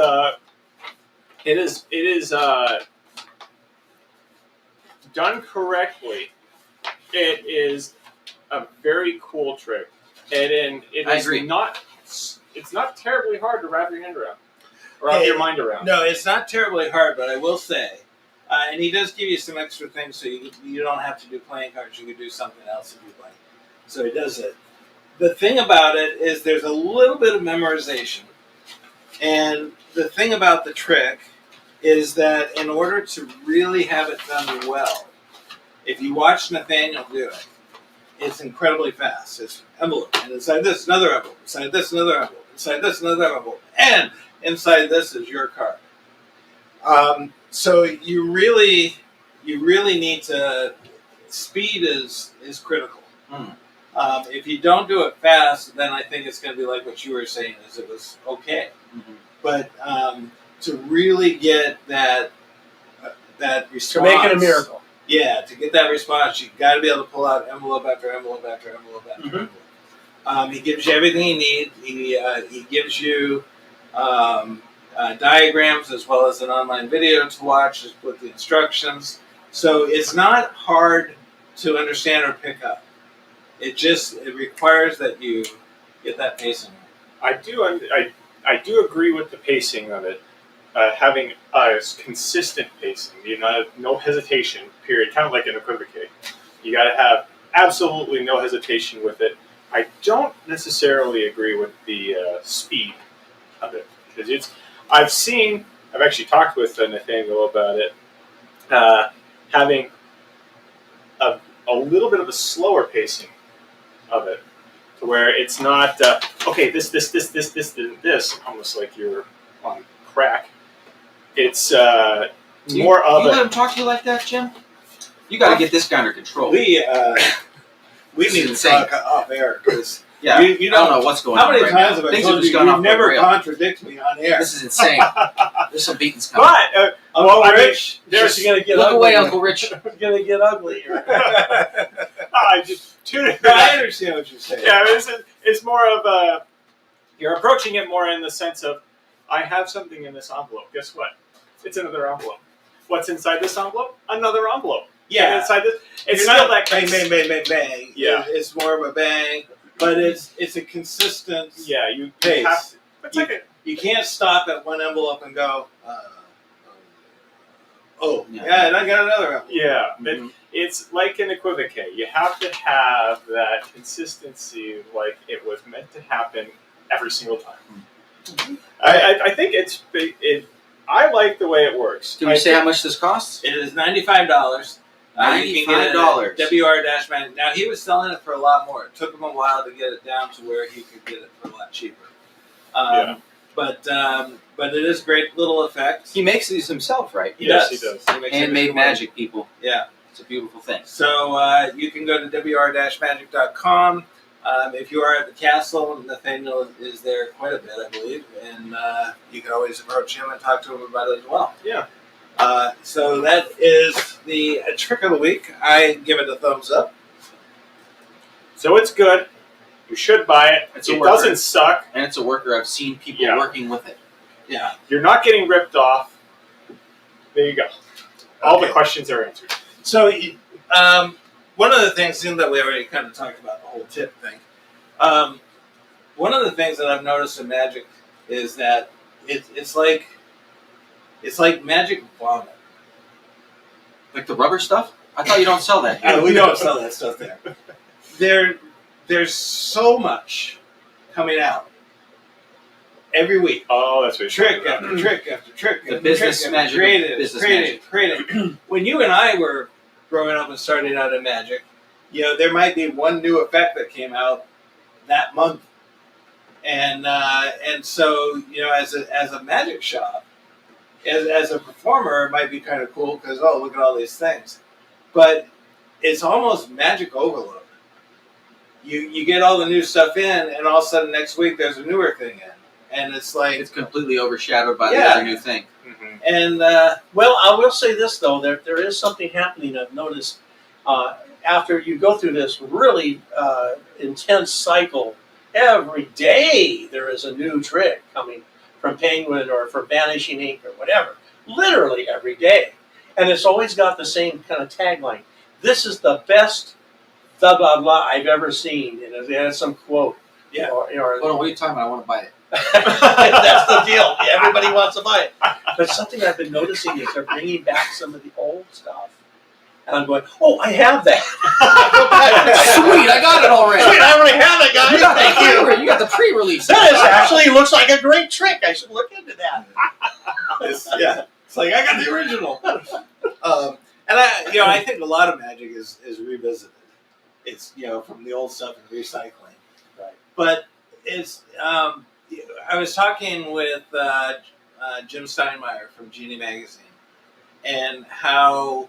it is done correctly. It is a very cool trick, and it I is agree. not. It's not terribly hard to wrap your hand around or wrap Hey, your mind around. No, it's not terribly hard, but I will say, and he does give you some extra things, so you don't have to do playing cards. You can do something else if you like. So he does it. The thing about it is there's a little bit of memorization, and the thing about the trick is that in order to really have it done well, if you watch Nathaniel do it, it's incredibly fast. It's envelope, and inside this another envelope, inside this another envelope, inside this another envelope, and inside this is your card. So you really need to. Speed is critical. If you don't do it fast, then I think it's going to be like what you were saying. Is it was okay, but to really get that response, To make it a miracle. Yeah, to get that response, you got to be able to pull out envelope after envelope after envelope after envelope. He gives you everything you need. He gives you diagrams as well as an online video to watch with the instructions. So it's not hard to understand or pick up. It requires that you get that pacing right. I do agree with the pacing of it. Having a consistent pacing, no hesitation, period. Kind of like an equivoque. You got to have absolutely no hesitation with it. I don't necessarily agree with the speed of it because I've actually talked with Nathaniel about it, having a little bit of a slower pacing of it, to where it's not okay. This, almost like you're on crack. It's more of you a. let him talk to you like that, Jim? You got to get this guy under control. We We This need is to insane. talk off air because Yeah, you I don't know what's going how on. many right times now. have I Things have told just you gone you off the never rail. contradict me on air? This is insane. There's some beatings coming. But Uncle I mean, Rich, there's It's gonna get Look ugly. away, Uncle Rich. It's gonna get ugly. I just tune it. I understand what you're saying. Yeah, it's more of a. You're approaching it more in the sense of, I have something in this envelope. Guess what? It's another envelope. What's inside this envelope? Another envelope. Yeah. And inside this, it's You're still not that bang, bang, bang, bang, bang. Yeah. It's more of a bang, but it's a consistent Yeah, you pace. have to. It's like a, You can't stop at one envelope and go, Yeah. yeah, and I got another envelope. yeah. Mhm. It's like an equivocate. You have to have that consistency, like it was meant to happen every single time. I think I like the way it works. Can we say how much this costs? It is $95. You can get it $95. at WR-Man. Now, he was selling it for a lot more. It took him a while to get it down to where he could get it for a lot cheaper. Yeah. But it is a great little effect. He makes these himself, right? Yes, he does. He makes Handmade everything magic, people. Yeah. It's a beautiful thing. So you can go to WR-Magic.com. If you are at the castle, Nathaniel is there quite a bit, I believe, and you can always approach him and talk to him about it as well. Yeah. So that is the trick of the week. I give it a thumbs up. So it's good. You should buy it. It's a It worker. doesn't suck. And it's a worker. I've seen people Yeah. working with it. Yeah. You're not getting ripped off. There you go. All the Okay. questions are answered. So one of the things, seeing that we already kind of talked about the whole tip thing, one of the things that I've noticed in magic is that it's like magic vomit. Like the rubber stuff? I thought you don't sell that. We don't sell that stuff there. There's so much coming out every week. Oh, that's what Trick after trick after trick. The after business trick, magic. creative. When you and I were growing up and starting out in magic, there might be one new effect that came out that month, and so as a magic shop, as a performer, it might be kind of cool because look at all these things, but it's almost magic overload. You get all the new stuff in, and all of a sudden next week there's a newer thing in. And it's like It's completely overshadowed by the Yeah. other new thing. Mm-hmm. and Well, I will say this though, there is something happening. I've noticed after you go through this really intense cycle. Every day there is a new trick coming from Penguin or from Vanishing Ink or whatever. Literally every day, and it's always got the same kind of tagline. This is the best blah blah blah I've ever seen, and it has some quote. Yeah. Or Hold on, what are you talking about? I want to buy it. that's the deal. Everybody wants to buy it. But something I've been noticing is they're bringing back some of the old stuff. And I'm going, oh, I have that. Sweet, I got it already. Sweet, I already have it, guys. You got, Thank you. you got the pre-release. That is actually looks like a great trick. I should look into that. it's like I got the original. And I think a lot of magic is revisited. It's from the old stuff and recycling. Right. But it's I was talking with Jim Steinmeier from Genie Magazine, and how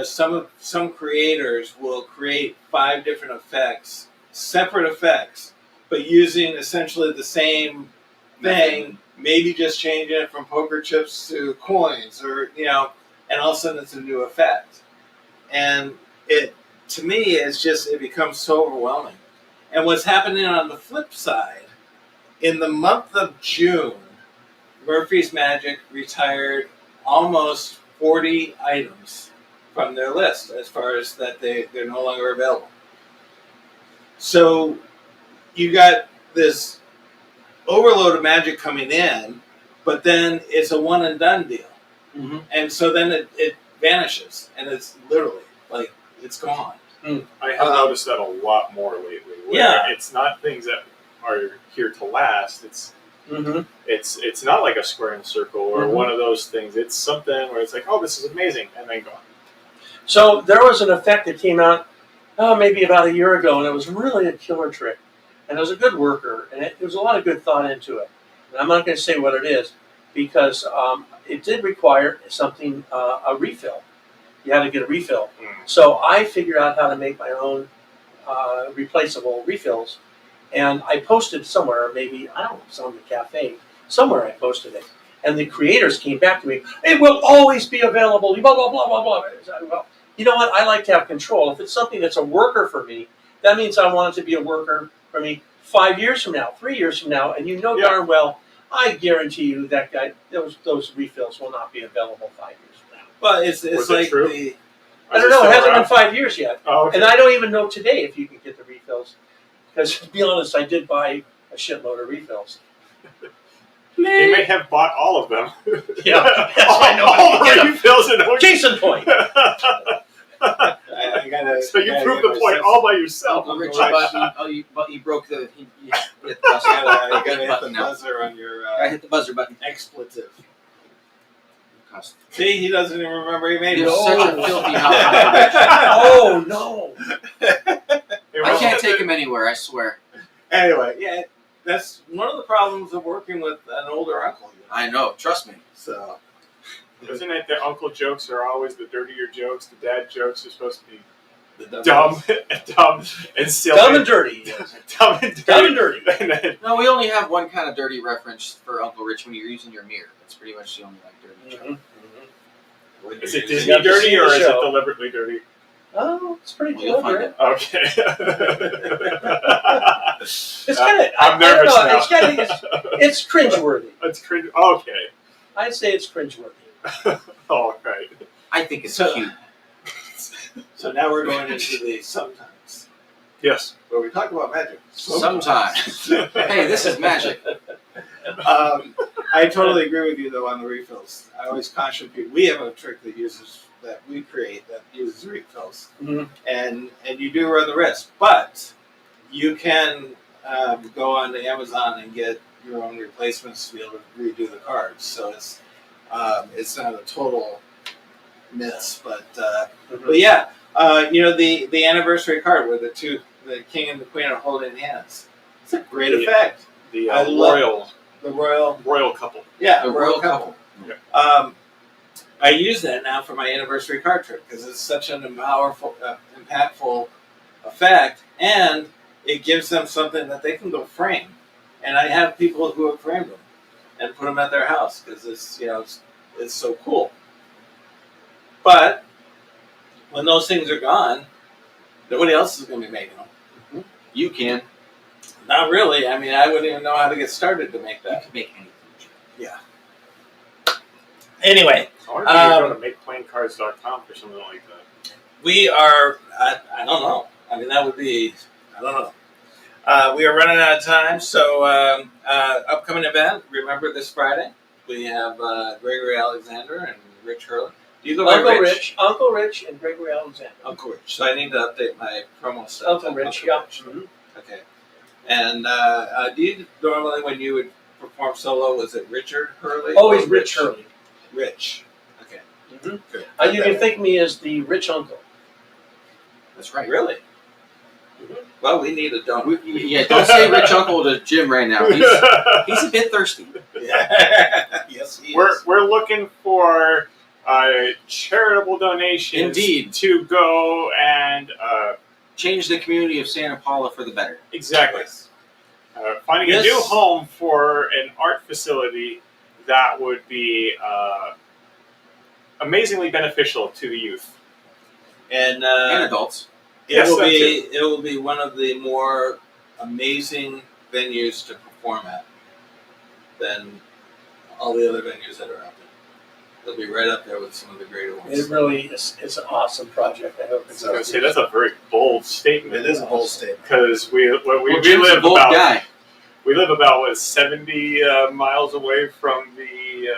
some creators will create 5 different effects, separate effects, but using essentially the same thing, maybe just changing it from poker chips to coins, or and all of a sudden it's a new effect. And it, to me, it becomes so overwhelming. And what's happening on the flip side, in the month of June, Murphy's Magic retired almost 40 items from their list, as far as that they're no longer available. So you got this overload of magic coming in, but then it's a one and done deal. Mm-hmm. And so then it vanishes, and it's literally like it's gone. I have noticed that a lot more lately. Where Yeah. It's not things that are here to last. It's Mm-hmm. it's not like a square and circle or Mhm. one of those things. It's something where it's like, oh, this is amazing, and then gone. So there was an effect that came out maybe about a year ago, and it was really a killer trick. And it was a good worker, and there was a lot of good thought into it. And I'm not going to say what it is, because it did require something, a refill. You had to get a refill. Mm. So I figured out how to make my own replaceable refills. And I posted somewhere, maybe, I don't know, it's on the cafe, somewhere I posted it. And the creators came back to me, it will always be available, blah, blah, blah, blah, blah. Well, you know what? I like to have control. If it's something that's a worker for me, that means I want it to be a worker for me 5 years from now, 3 years from now. And you know darn well, I guarantee you that guy, those refills will not be available 5 years from now. Well, it's like true? I don't know. It hasn't been 5 years yet. Oh, okay. And I don't even know today if you can get the refills. Because to be honest, I did buy a shitload of refills. You may have bought all of them. Yeah, I know. All the refills in Ocean. Case in point. I gotta, So you proved the point all by yourself. Uncle Rich, you broke the. You hit the buzzer. you gotta hit the button now. buzzer on your I hit the buzzer button. expletive. See, he doesn't even remember he made it. You're such a filthy mouth. Oh, no. I can't take him anywhere, I swear. Anyway, yeah, that's one of the problems of working with an older uncle. You know? I know, trust me. So, Isn't it that uncle jokes are always the dirtier jokes? The dad jokes are supposed to be the dumb and silly. Dumb and dirty. Yes. Dumb and dirty. Dumb and dirty. And then- No, we only have one kind of dirty reference for Uncle Rich when you're using your mirror. That's pretty much the only dirty joke. Is it You Disney have to dirty see or the is it show. deliberately dirty? Oh, it's pretty Well, you'll find deliberate. it. Okay. It's kind of. I'm I don't nervous know. now. It's kind of. It's cringeworthy. That's cringe. Okay. I'd say it's cringeworthy. All right. I think it's So- cute. so now we're going into the sometimes, Yes. where we talk about magic. Sometimes. Hey, this is magic. I totally agree with you though on the refills. I always caution people. We have a trick that we create that uses refills, Mhm. and you do run the risk, but you can go on to Amazon and get your own replacements to be able to redo the cards. So it's not a total miss, but yeah, the anniversary card where the king and the queen are holding hands. It's a great Yeah. effect. The I love- royal The royal couple. Yeah, The royal couple. I use that now for my anniversary card trick because it's such an impactful effect, and it gives them something that they can go frame. And I have people who have framed them and put them at their house because it's so cool. But when those things are gone, nobody else is going to be making them. You can. Not really. I mean, I wouldn't even know how to get started to make You that. can make anything. Yeah. Anyway, I wonder if you go to makeplayingcards.com for something like that. we are, I don't know. I mean, that would be, I don't know. We are running out of time, so upcoming event, remember this Friday, we have Gregory Alexander and Rich Hurley. Do you go by Uncle Rich, and Gregory Alexander. Uncle Rich. So I need to update my promo stuff. Uncle Rich, yeah. Mhm. Okay. And do you normally, when you would perform solo, was it Richard Hurley? Always or Rich Hurley. Rich. Okay. Mhm. Good. You can think of me as the rich uncle. That's right. Really? Well, we need a donor. Yeah, don't say Rich Uncle to Jim right now. He's a bit thirsty. Yeah. Yes, he is. We're looking for charitable donations. Indeed. To go and Change the community of Santa Paula for the better. exactly finding Yes. a new home for an art facility that would be amazingly beneficial to the youth. And And adults. Yes, it will be one of the more amazing venues to perform at than all the other venues that are out there. They'll be right up there with some of the greater ones. It really is. It's an awesome project. I hope it's. I was going to say that's a very bold statement. It is a bold statement. Because we Jim's a live bold about guy. we live about 70 miles away from the.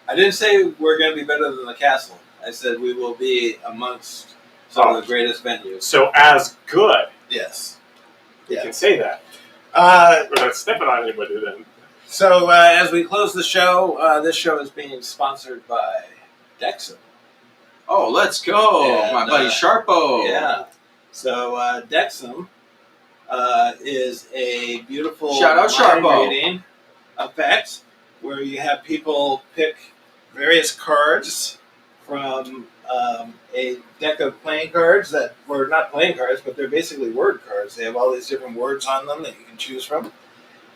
I didn't say we're going to be better than the castle. I said we will be amongst some of the greatest venues. So as good, Yes. you Yeah. can say that. We're not stepping on anybody then. So as we close the show, this show is being sponsored by Dexum. Oh, let's go. Yeah, My buddy Sharpo. Yeah. So Dexum is a beautiful Shout out mind Sharpo. reading effect where you have people pick various cards from a deck of playing cards that were not playing cards, but they're basically word cards. They have all these different words on them that you can choose from,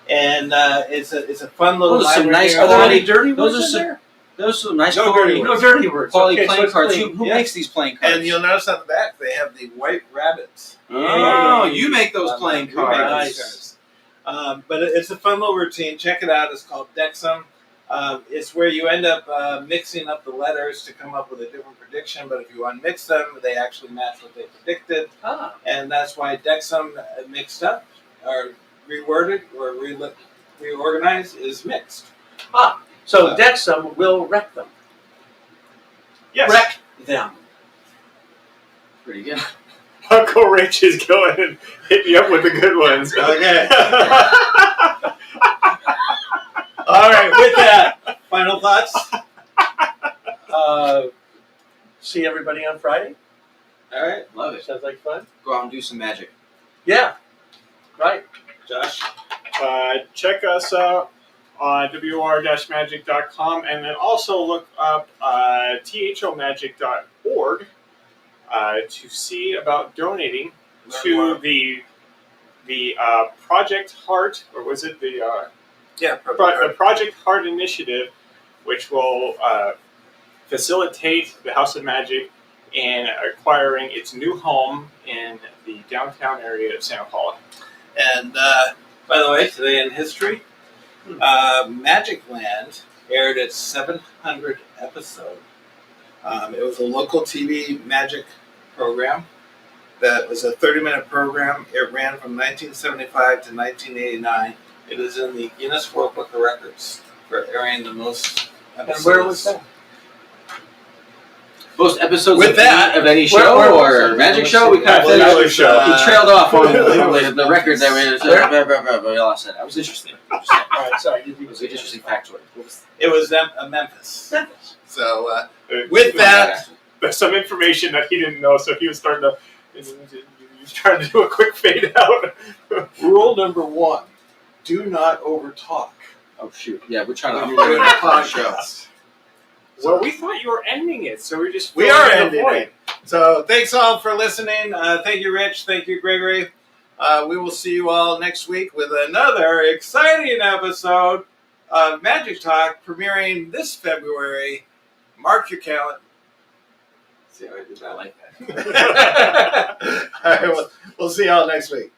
and it's a fun little. Those are some library nice here. Are there any quality- dirty those words are in some- there? Those are some nice No quality, dirty No dirty words. quality Okay, so playing it's cards. clean. Who Yeah. makes these playing cards? And you'll notice on the back they have the white rabbits. Oh, you make those playing We make those cards. Nice. cards. But it's a fun little routine. Check it out. It's called Dexum. It's where you end up mixing up the letters to come up with a different prediction. But if you unmix them, they actually match what they predicted. Ah, And that's why Dexum mixed up or reworded or reorganized is mixed. so Dexum will wreck them. Yes. Wreck them. Pretty good. Uncle Rich is going and hit me up with the good ones. Okay. All right. With that, final thoughts. See everybody on Friday. All right, Love it. Sounds like fun. Go out and do some magic. Yeah. Right. Josh. Check us out on wr-magic.com, and then also look up thomagic.org to see about donating to the Project Heart, or was it the the Project Heart initiative, which will facilitate the House of Magic in acquiring its new home in the downtown area of Santa Paula. And by the way, today in history, Magic Land aired its 700th episode. It was a local TV magic program that was a 30-minute program. It ran from 1975 to 1989. It is in the Guinness World Book of Records for airing the most episodes. And where was that? Most episodes With of, that, any, of any where show was or it? magic show, we kind of Believe finished. it show. We trailed off on Believe the record that we lost it. That was interesting. All right. Sorry. It was an interesting factoid. It was Memphis. Memphis. So with that, There's some information that he didn't know, so he was starting to. He was trying to do a quick fade out. rule number 1: do not overtalk. Oh shoot! Yeah, we're trying When to you're doing a show. podcast. Well, we thought you were ending it, so we just We are filling in ending the void. it. So thanks all for listening. Thank you, Rich. Thank you, Gregory. We will see you all next week with another exciting episode of Magic Talk premiering this February. Mark your calendar. See how I did that? I like that. All right, we'll see y'all next week.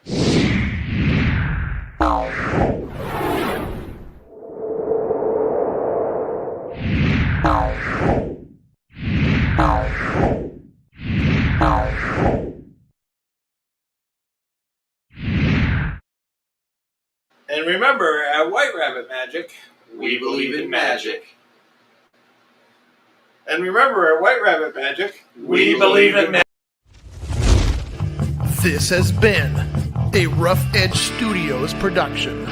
And remember, at White Rabbit Magic, We believe in magic. and remember, at White Rabbit Magic, We believe in magic. This has been a Rough Edge Studios production.